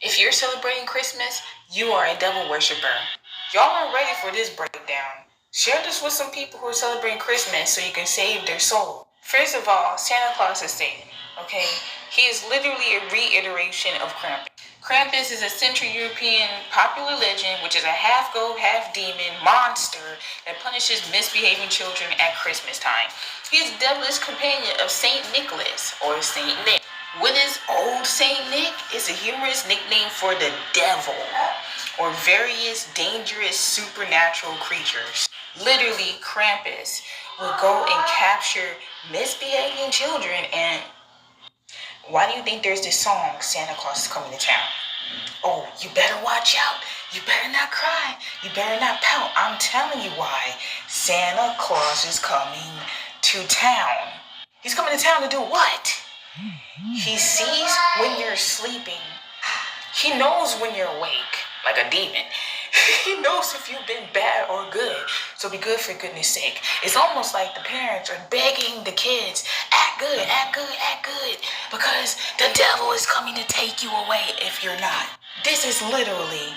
If you're celebrating Christmas, you are a devil worshiper. Y'all aren't ready for this breakdown. Share this with some people who are celebrating Christmas so you can save their soul. First of all, Santa Claus is Satan, okay? He is literally a reiteration of Krampus. Krampus is a Central European popular legend, which is a half goat, half demon monster that punishes misbehaving children at Christmas time. He is the devilish companion of Saint Nicholas, or Saint Nick. What is Old Saint Nick? It's a humorous nickname for the devil, or various dangerous supernatural creatures. Literally, Krampus will go and capture misbehaving children. And why do you think there's this song, Santa Claus is coming to town? Oh, you better watch out. You better not cry. You better not pout. I'm telling you why. Santa Claus is coming to town. He's coming to town to do what? He sees when you're sleeping. He knows when you're awake, like a demon. He knows if you've been bad or good. So be good for goodness sake. It's almost like the parents are begging the kids, act good, act good, act good. Because the devil is coming to take you away if you're not. This is literally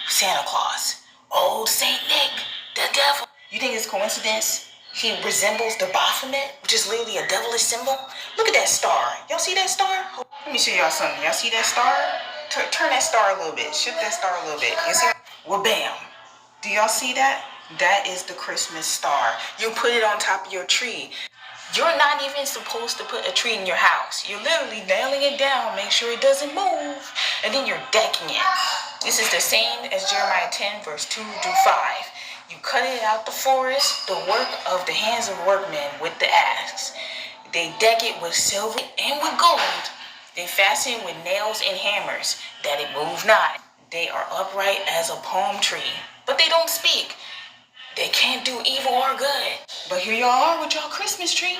Santa Claus. Old Saint Nick, the devil. You think it's coincidence? He resembles the Baphomet, which is literally a devilish symbol. Look at that star. Y'all see that star? Let me show y'all something. Y'all see that star? Turn that star a little bit. Shift that star a little bit. You see? Well, bam. Do y'all see that? That is the Christmas star. You put it on top of your tree. You're not even supposed to put a tree in your house. You're literally nailing it down, make sure it doesn't move, and then you're decking it. This is the same as Jeremiah 10, verse 2 through 5. You cut it out the forest, the work of the hands of workmen with the axe. They deck it with silver and with gold. They fasten with nails and hammers, that it move not. They are upright as a palm tree, but they don't speak. They can't do evil or good. But here y'all are with y'all Christmas tree,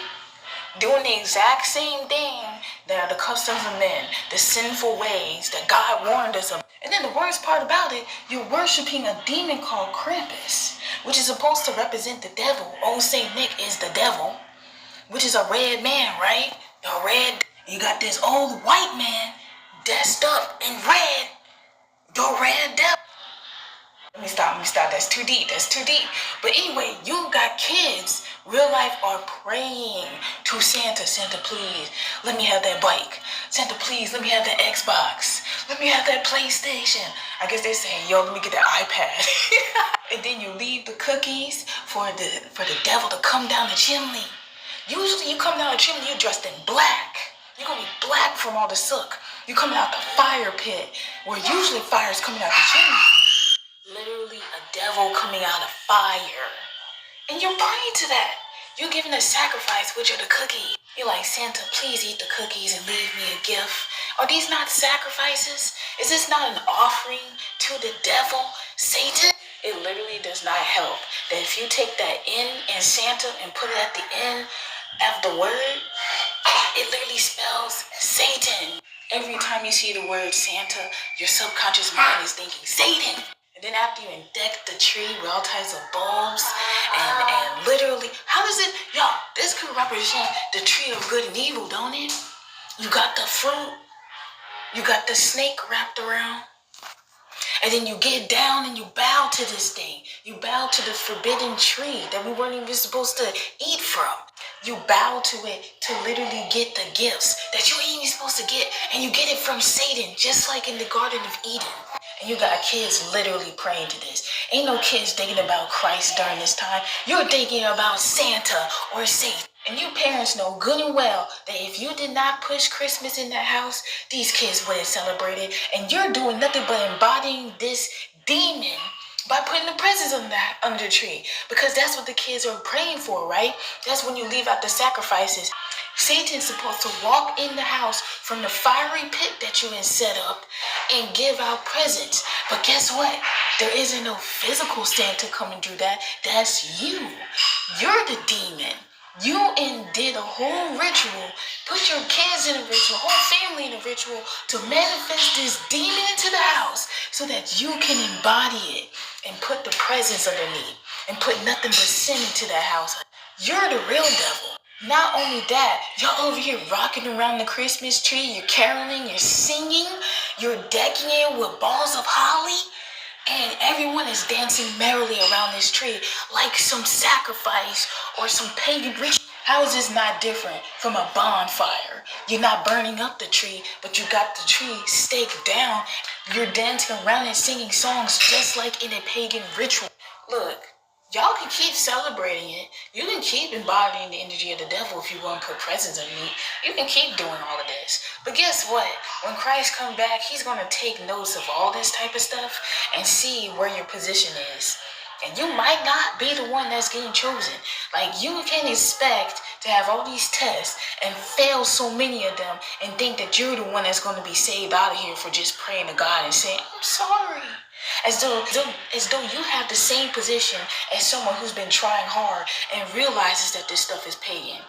doing the exact same thing that are the customs of men, the sinful ways that God warned us of. And then the worst part about it, you're worshiping a demon called Krampus, which is supposed to represent the devil. Old Saint Nick is the devil, which is a red man, right? The red. You got this old white man dressed up in red, the red devil. Let me stop. That's too deep. But anyway, you got kids, real life, are praying to Santa. Santa, please, let me have that bike. Santa, please, let me have that Xbox. Let me have that PlayStation. I guess they're saying, yo, let me get that iPad. And then you leave the cookies for the devil to come down the chimney. Usually you come down the chimney, you're dressed in black. You're going to be black from all the soot. You're coming out the fire pit, where usually fire is coming out the chimney. Literally a devil coming out of fire. And you're praying to that. You're giving a sacrifice, which are the cookies. You're like, Santa, please eat the cookies and leave me a gift. Are these not sacrifices? Is this not an offering to the devil, Satan? It literally does not help that if you take that N in Santa and put it at the end of the word, it literally spells Satan. Every time you see the word Santa, your subconscious mind is thinking Satan. And then after you deck the tree with all types of bulbs and literally, how does it, y'all, this could represent the tree of good and evil, don't it? You got the fruit, you got the snake wrapped around, and then you get down and you bow to this thing. You bow to the forbidden tree that we weren't even supposed to eat from. You bow to it to literally get the gifts that you ain't even supposed to get, and you get it from Satan, just like in the Garden of Eden. And you got kids literally praying to this. Ain't no kids thinking about Christ during this time. You're thinking about Santa or Satan. And you parents know good and well that if you did not push Christmas in that house, these kids wouldn't celebrate it. And you're doing nothing but embodying this demon by putting the presents under the tree. Because that's what the kids are praying for, right? That's when you leave out the sacrifices. Satan's supposed to walk in the house from the fiery pit that you had set up and give out presents. But guess what? There isn't no physical Santa coming through that. That's you. You're the demon. You did a whole ritual, put your kids in a ritual, whole family in a ritual to manifest this demon into the house so that you can embody it and put the presents underneath and put nothing but sin into that house. You're the real devil. Not only that, y'all over here rocking around the Christmas tree, you're caroling, you're singing, You're decking it with balls of holly, and everyone is dancing merrily around this tree like some sacrifice or some pagan ritual. How is this not different from a bonfire? You're not burning up the tree, but you got the tree staked down. You're dancing around and singing songs just like in a pagan ritual. Look, y'all can keep celebrating it. You can keep embodying the energy of the devil if you want to put presents on me. You can keep doing all of this. But guess what? When Christ comes back, he's going to take notes of all this type of stuff and see where your position is. And you might not be the one that's getting chosen. Like, you can expect to have all these tests and fail so many of them and think that you're the one that's going to be saved out of here for just praying to God and saying, I'm sorry. As though you have the same position as someone who's been trying hard and realizes that this stuff is pagan.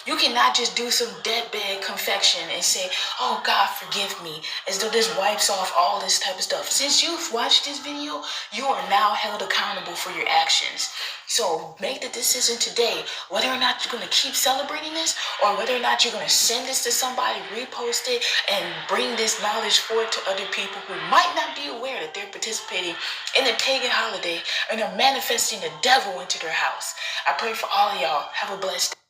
You cannot just do some deathbed confession and say, oh, God, forgive me, as though this wipes off all this type of stuff. Since you've watched this video, you are now held accountable for your actions. So make the decision today whether or not you're going to keep celebrating this or whether or not you're going to send this to somebody, repost it, and bring this knowledge forward to other people who might not be aware that they're participating in a pagan holiday and are manifesting the devil into their house. I pray for all of y'all. Have a blessed day.